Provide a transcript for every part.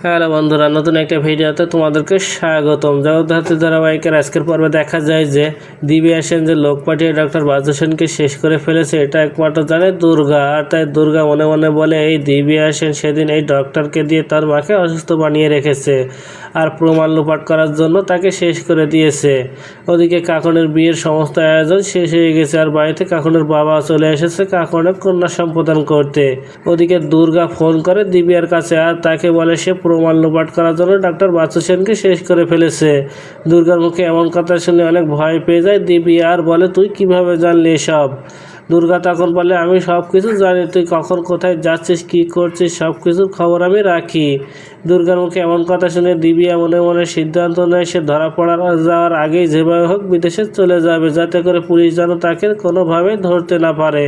Hello বন্ধুরা, নতুন একটা ভিডিওতে তোমাদেরকে স্বাগতম। জগদ্ধাত্রী ধারাবাহিকের আজকের পর্বে দেখা যায় যে দিব্যা সেন যে লোক পাঠিয়ে ডক্টর বাচ্চু সেনকে শেষ করে ফেলেছে এটা একমাত্র জানে দুর্গা। আর তাই দুর্গা মনে মনে বলে এই দিব্যা সেন সেদিন এই ডক্টরকে দিয়ে তার মাকে অসুস্থ বানিয়ে রেখেছে আর প্রমাণ লোপাট করার জন্য তাকে শেষ করে দিয়েছে। ওদিকে কাকনের বিয়ের সমস্ত আয়োজন শেষ হয়ে গেছে আর বাড়িতে কাকনের বাবা চলে এসেছে কাকনের কন্যা সম্পাদন করতে। ওদিকে দুর্গা ফোন করে দিব্যার কাছে আর তাকে বলে সে প্রমাণ লোপাট করার জন্য ডাক্তার বাচ্চু সেনকে শেষ করে ফেলেছে। দুর্গার মুখে এমন কথা শুনে অনেক ভয় পেয়ে যায় দিব্যা আর বলে তুই কিভাবে জানলি এসব। দুর্গা তখন বলে আমি সব কিছু জানি, তুই কখন কোথায় যাচ্ছিস কী করছিস সব কিছুর খবর আমি রাখি। দুর্গার মুখে এমন কথা শুনে দিব্যা মনে মনে সিদ্ধান্ত নেয় সে ধরা যাওয়ার আগেই যেভাবে হোক বিদেশে চলে যাবে, যাতে করে পুলিশ যেন তাকে কোনোভাবে ধরতে না পারে।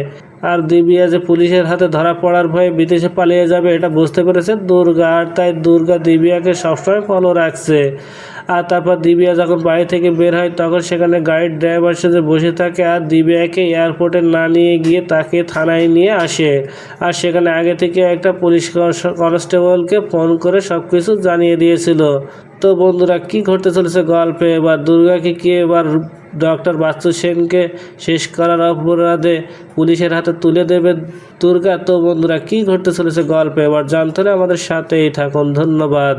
আর দিব্যা যে পুলিশের হাতে ধরা পড়ার ভয়ে বিদেশে পালিয়ে যাবে এটা বুঝতে পেরেছে দুর্গা, আর তাই দুর্গা দিব্যাকে সবসময় ফলো রাখছে। আর তারপর দিব্যা যখন বাড়ি থেকে বের হয় তখন সেখানে গাড়ির ড্রাইভার সাথে বসে থাকে আর দিব্যাকে এয়ারপোর্টে না নিয়ে গিয়ে তাকে থানায় নিয়ে আসে। আর সেখানে আগে থেকে একটা পুলিশ কনস্টেবলকে ফোন করে সব কিছু জানিয়ে দিয়েছিল। তো বন্ধুরা, কি ঘটতে চলেছে গল্পে? এবার দুর্গাকে কি এবার ডক্টর বাচ্চু সেনকে শেষ করার অপরাধে পুলিশের হাতে তুলে দেবে দুর্গা? তো বন্ধুরা, কি ঘটতে চলেছে গল্পে এবার জানতে হলে আমাদের সাথেই থাকুন। ধন্যবাদ।